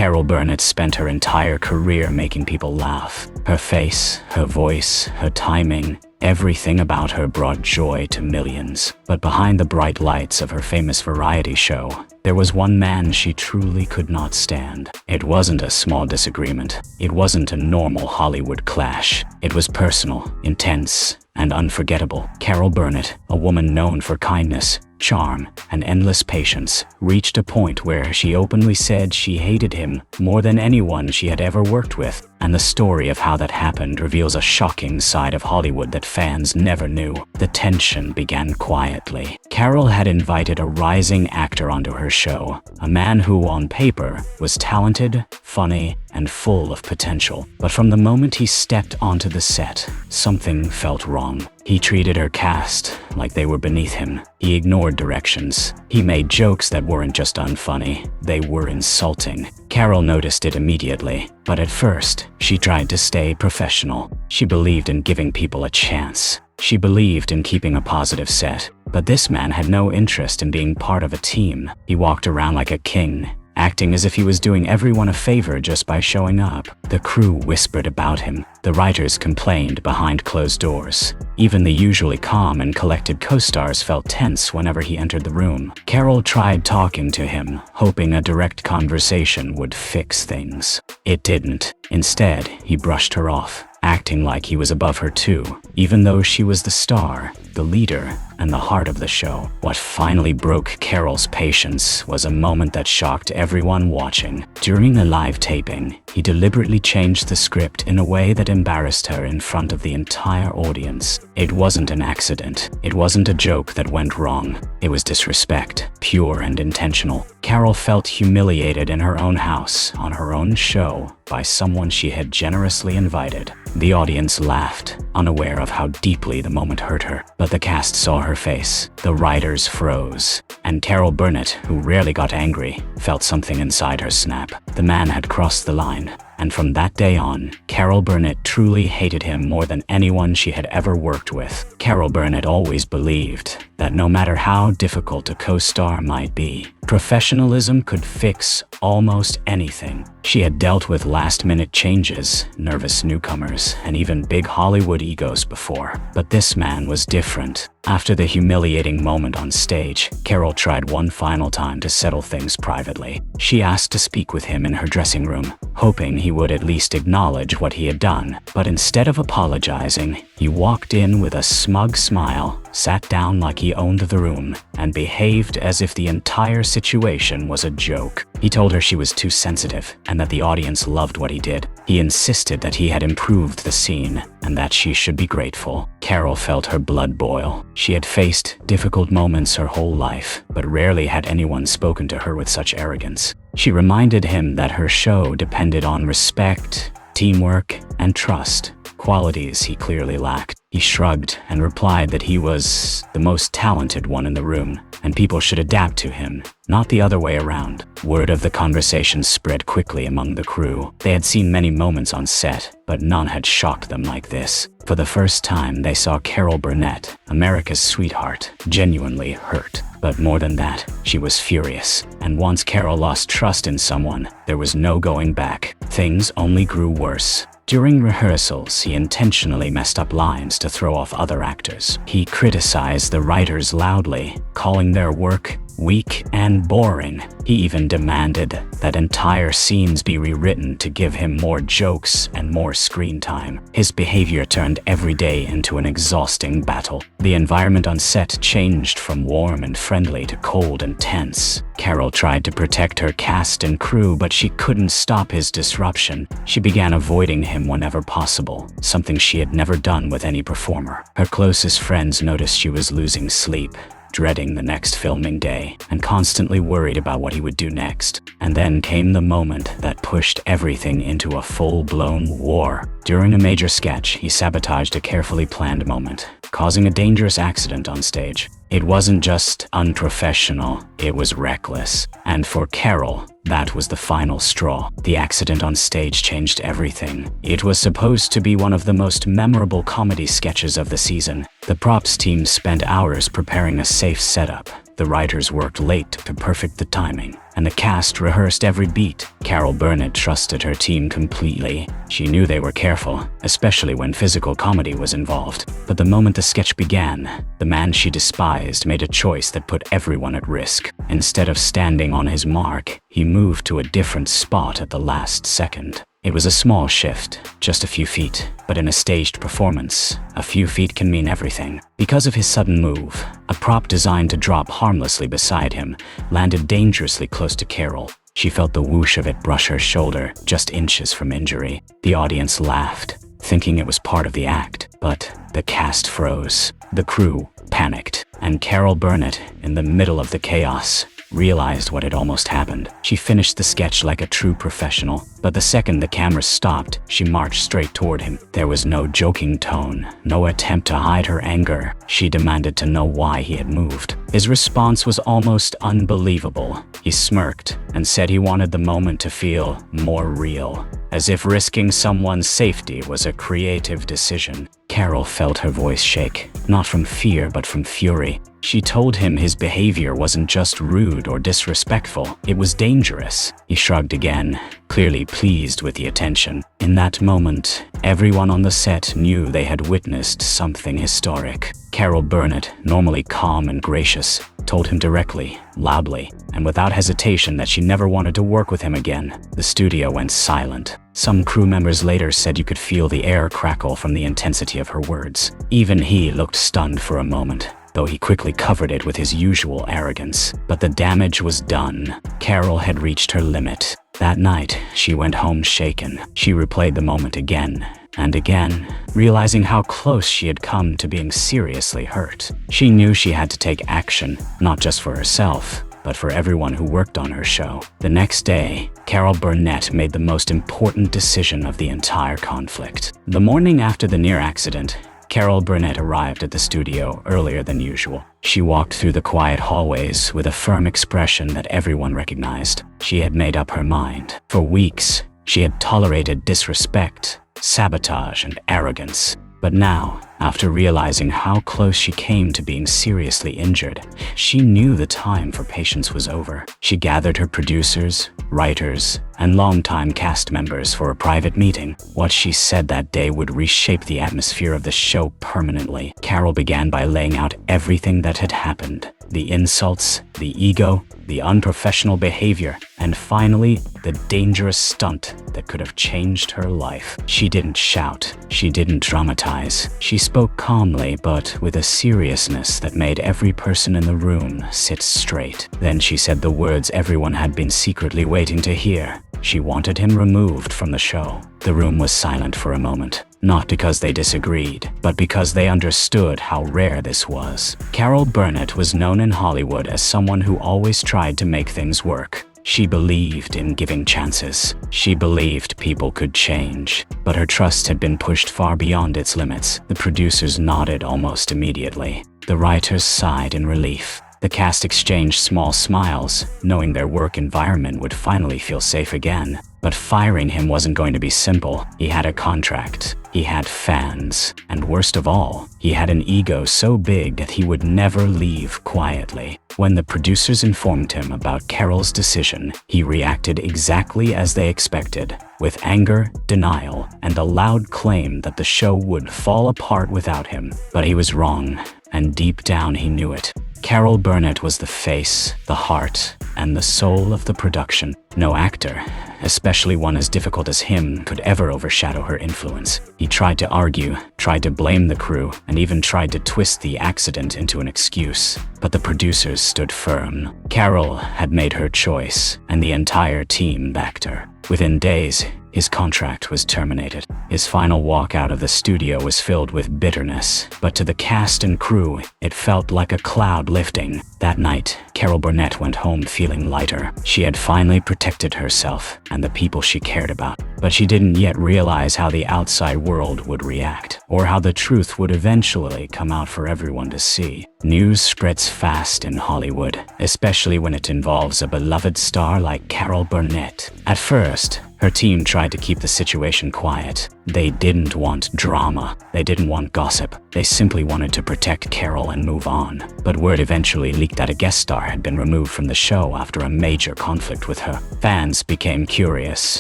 Carol Burnett spent her entire career making people laugh. Her face, her voice, her timing, everything about her brought joy to millions. But behind the bright lights of her famous variety show, there was one man she truly could not stand. It wasn't a small disagreement. It wasn't a normal Hollywood clash. It was personal, intense, and unforgettable. Carol Burnett, a woman known for kindness, charm, and endless patience, reached a point where she openly said she hated him more than anyone she had ever worked with. And the story of how that happened reveals a shocking side of Hollywood that fans never knew. The tension began quietly. Carol had invited a rising actor onto her show, a man who, on paper, was talented, funny, and full of potential. But from the moment he stepped onto the set, something felt wrong. He treated her cast like they were beneath him. He ignored directions. He made jokes that weren't just unfunny, they were insulting. Carol noticed it immediately, but at first, she tried to stay professional. She believed in giving people a chance. She believed in keeping a positive set. But this man had no interest in being part of a team. He walked around like a king, acting as if he was doing everyone a favor just by showing up. The crew whispered about him. The writers complained behind closed doors. Even the usually calm and collected co-stars felt tense whenever he entered the room. Carol tried talking to him, hoping a direct conversation would fix things. It didn't. Instead, he brushed her off, acting like he was above her too, even though she was the star, the leader, and the heart of the show. What finally broke Carol's patience was a moment that shocked everyone watching. During the live taping, he deliberately changed the script in a way that embarrassed her in front of the entire audience. It wasn't an accident. It wasn't a joke that went wrong. It was disrespect, pure and intentional. Carol felt humiliated in her own house, on her own show, by someone she had generously invited. The audience laughed, unaware of how deeply the moment hurt her. But the cast saw her face. The writers froze. And Carol Burnett, who rarely got angry, felt something inside her snap. The man had crossed the line. And from that day on, Carol Burnett truly hated him more than anyone she had ever worked with. Carol Burnett always believed that no matter how difficult a co-star might be, professionalism could fix almost anything. She had dealt with last-minute changes, nervous newcomers, and even big Hollywood egos before. But this man was different. After the humiliating moment on stage, Carol tried one final time to settle things privately. She asked to speak with him in her dressing room, hoping he would at least acknowledge what he had done. But instead of apologizing, he walked in with a smug smile, sat down like he owned the room, and behaved as if the entire situation was a joke. He told her she was too sensitive and that the audience loved what he did. He insisted that he had improved the scene and that she should be grateful. Carol felt her blood boil. She had faced difficult moments her whole life, but rarely had anyone spoken to her with such arrogance. She reminded him that her show depended on respect, teamwork, and trust, qualities he clearly lacked. He shrugged and replied that he was the most talented one in the room, and people should adapt to him, not the other way around. Word of the conversation spread quickly among the crew. They had seen many moments on set, but none had shocked them like this. For the first time, they saw Carol Burnett, America's sweetheart, genuinely hurt. But more than that, she was furious. And once Carol lost trust in someone, there was no going back. Things only grew worse. During rehearsals, he intentionally messed up lines to throw off other actors. He criticized the writers loudly, calling their work weak and boring. He even demanded that entire scenes be rewritten to give him more jokes and more screen time. His behavior turned every day into an exhausting battle. The environment on set changed from warm and friendly to cold and tense. Carol tried to protect her cast and crew, but she couldn't stop his disruption. She began avoiding him whenever possible, something she had never done with any performer. Her closest friends noticed she was losing sleep, dreading the next filming day, and constantly worried about what he would do next. And then came the moment that pushed everything into a full-blown war. During a major sketch, he sabotaged a carefully planned moment, causing a dangerous accident on stage. It wasn't just unprofessional, it was reckless. And for Carol, that was the final straw. The accident on stage changed everything. It was supposed to be one of the most memorable comedy sketches of the season. The props team spent hours preparing a safe setup, The writers worked late to perfect the timing, and the cast rehearsed every beat. Carol Burnett trusted her team completely. She knew they were careful, especially when physical comedy was involved. But the moment the sketch began, the man she despised made a choice that put everyone at risk. Instead of standing on his mark, he moved to a different spot at the last second. It was a small shift, just a few feet, but in a staged performance, a few feet can mean everything. Because of his sudden move, a prop designed to drop harmlessly beside him landed dangerously close to Carol. She felt the whoosh of it brush her shoulder, just inches from injury. The audience laughed, thinking it was part of the act, but the cast froze. The crew panicked, and Carol Burnett, in the middle of the chaos, realized what had almost happened. She finished the sketch like a true professional, but the second the camera stopped, she marched straight toward him. There was no joking tone, no attempt to hide her anger. She demanded to know why he had moved. His response was almost unbelievable. He smirked and said he wanted the moment to feel more real, as if risking someone's safety was a creative decision. Carol felt her voice shake, not from fear but from fury. She told him his behavior wasn't just rude or disrespectful, it was dangerous. He shrugged again, clearly pleased with the attention. In that moment, everyone on the set knew they had witnessed something historic. Carol Burnett, normally calm and gracious, told him directly, loudly, and without hesitation that she never wanted to work with him again. The studio went silent. Some crew members later said you could feel the air crackle from the intensity of her words. Even he looked stunned for a moment, though he quickly covered it with his usual arrogance. But the damage was done. Carol had reached her limit. That night, she went home shaken. She replayed the moment again and again, realizing how close she had come to being seriously hurt. She knew she had to take action, not just for herself, but for everyone who worked on her show. The next day, Carol Burnett made the most important decision of the entire conflict. The morning after the near accident, Carol Burnett arrived at the studio earlier than usual. She walked through the quiet hallways with a firm expression that everyone recognized. She had made up her mind. For weeks, she had tolerated disrespect, sabotage, and arrogance. But now, after realizing how close she came to being seriously injured, she knew the time for patience was over. She gathered her producers, writers, and longtime cast members for a private meeting. What she said that day would reshape the atmosphere of the show permanently. Carol began by laying out everything that had happened. The insults, the ego, the unprofessional behavior, and finally, the dangerous stunt that could have changed her life. She didn't shout. She didn't dramatize. She spoke calmly, but with a seriousness that made every person in the room sit straight. Then she said the words everyone had been secretly waiting to hear. She wanted him removed from the show. The room was silent for a moment, not because they disagreed, but because they understood how rare this was. Carol Burnett was known in Hollywood as someone who always tried to make things work. She believed in giving chances. She believed people could change, but her trust had been pushed far beyond its limits. The producers nodded almost immediately. The writers sighed in relief. The cast exchanged small smiles, knowing their work environment would finally feel safe again. But firing him wasn't going to be simple. He had a contract. He had fans. And worst of all, he had an ego so big that he would never leave quietly. When the producers informed him about Carol's decision, he reacted exactly as they expected, with anger, denial, and a loud claim that the show would fall apart without him. But he was wrong, and deep down he knew it. Carol Burnett was the face, the heart, and the soul of the production. No actor, especially one as difficult as him, could ever overshadow her influence. He tried to argue, tried to blame the crew, and even tried to twist the accident into an excuse. But the producers stood firm. Carol had made her choice, and the entire team backed her. Within days, his contract was terminated. His final walk out of the studio was filled with bitterness, but to the cast and crew, it felt like a cloud lifting. That night, Carol Burnett went home feeling lighter. She had finally protected herself and the people she cared about, but she didn't yet realize how the outside world would react, or how the truth would eventually come out for everyone to see. News spreads fast in Hollywood, especially when it involves a beloved star like Carol Burnett. At first, Her team tried to keep the situation quiet. They didn't want drama. They didn't want gossip. They simply wanted to protect Carol and move on. But word eventually leaked that a guest star had been removed from the show after a major conflict with her. Fans became curious.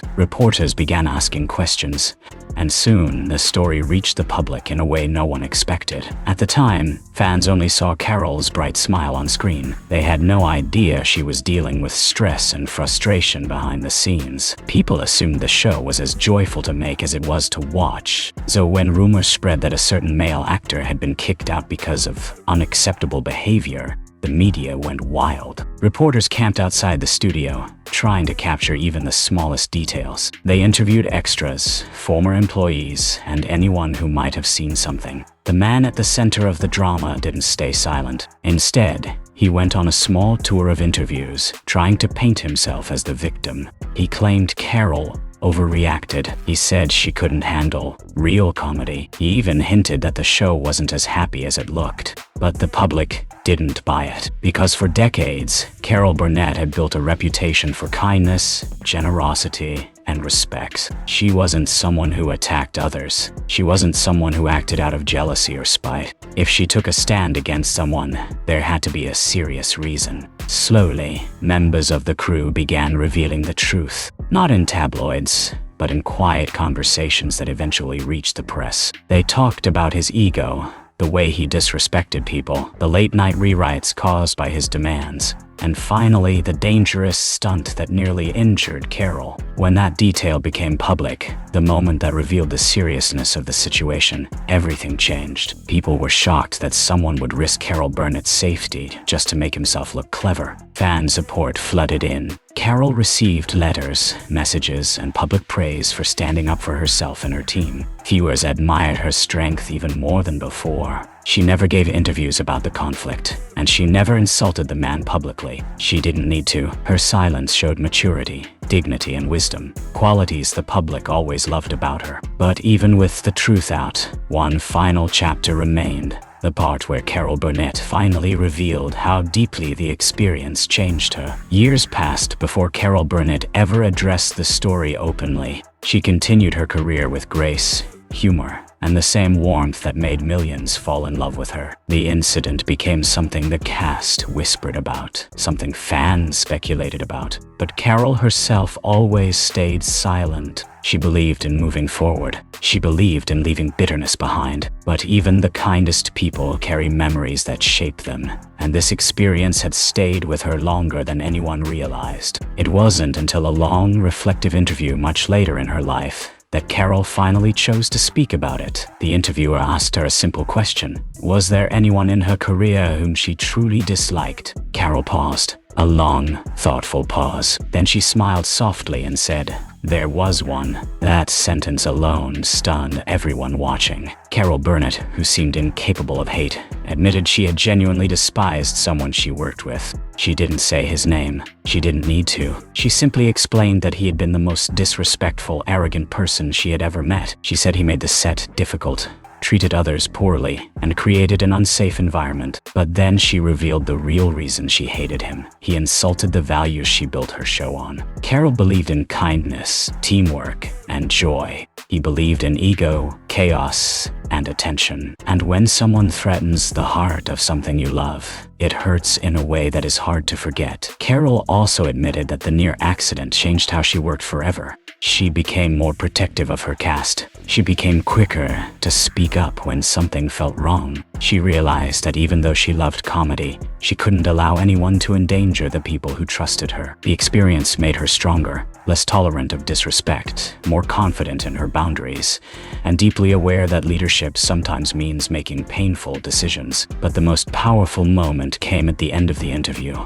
Reporters began asking questions. And soon, the story reached the public in a way no one expected. At the time, fans only saw Carol's bright smile on screen. They had no idea she was dealing with stress and frustration behind the scenes. People assumed the show was as joyful to make as it was to watch. So when rumors spread that a certain male actor had been kicked out because of unacceptable behavior, the media went wild. Reporters camped outside the studio, trying to capture even the smallest details. They interviewed extras, former employees, and anyone who might have seen something. The man at the center of the drama didn't stay silent. Instead, he went on a small tour of interviews, trying to paint himself as the victim. He claimed Carol overreacted. He said she couldn't handle real comedy. He even hinted that the show wasn't as happy as it looked. But the public didn't buy it, because for decades, Carol Burnett had built a reputation for kindness, generosity, and respect. She wasn't someone who attacked others. She wasn't someone who acted out of jealousy or spite. If she took a stand against someone, there had to be a serious reason. Slowly, members of the crew began revealing the truth, not in tabloids, but in quiet conversations that eventually reached the press. They talked about his ego, the way he disrespected people, the late-night rewrites caused by his demands, and finally the dangerous stunt that nearly injured Carol. When that detail became public, the moment that revealed the seriousness of the situation, everything changed. People were shocked that someone would risk Carol Burnett's safety just to make himself look clever. Fan support flooded in. Carol received letters, messages, and public praise for standing up for herself and her team. Viewers admired her strength even more than before. She never gave interviews about the conflict, and she never insulted the man publicly. She didn't need to. Her silence showed maturity, dignity, and wisdom, qualities the public always loved about her. But even with the truth out, one final chapter remained. The part where Carol Burnett finally revealed how deeply the experience changed her. Years passed before Carol Burnett ever addressed the story openly. She continued her career with grace, humor, and the same warmth that made millions fall in love with her. The incident became something the cast whispered about, something fans speculated about. But Carol herself always stayed silent. She believed in moving forward. She believed in leaving bitterness behind. But even the kindest people carry memories that shape them, and this experience had stayed with her longer than anyone realized. It wasn't until a long, reflective interview much later in her life that Carol finally chose to speak about it. The interviewer asked her a simple question. Was there anyone in her career whom she truly disliked? Carol paused. A long, thoughtful pause. Then she smiled softly and said, "There was one." That sentence alone stunned everyone watching. Carol Burnett, who seemed incapable of hate, admitted she had genuinely despised someone she worked with. She didn't say his name. She didn't need to. She simply explained that he had been the most disrespectful, arrogant person she had ever met. She said he made the set difficult, treated others poorly, and created an unsafe environment. But then she revealed the real reason she hated him. He insulted the values she built her show on. Carol believed in kindness, teamwork, and joy. He believed in ego, chaos, and attention. And when someone threatens the heart of something you love, it hurts in a way that is hard to forget. Carol also admitted that the near accident changed how she worked forever. She became more protective of her cast. She became quicker to speak up when something felt wrong. She realized that even though she loved comedy, she couldn't allow anyone to endanger the people who trusted her. The experience made her stronger, less tolerant of disrespect, more confident in her boundaries, and deeply aware that leadership sometimes means making painful decisions. But the most powerful moment came at the end of the interview.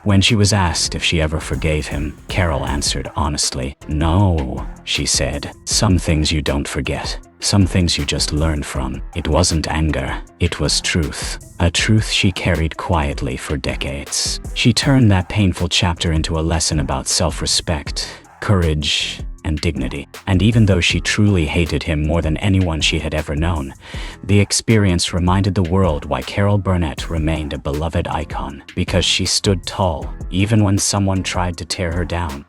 When she was asked if she ever forgave him, Carol answered honestly. "No," she said. "Some things you don't forget. Some things you just learn from." It wasn't anger, it was truth. A truth she carried quietly for decades. She turned that painful chapter into a lesson about self-respect, courage, and dignity. And even though she truly hated him more than anyone she had ever known, the experience reminded the world why Carol Burnett remained a beloved icon, because she stood tall, even when someone tried to tear her down.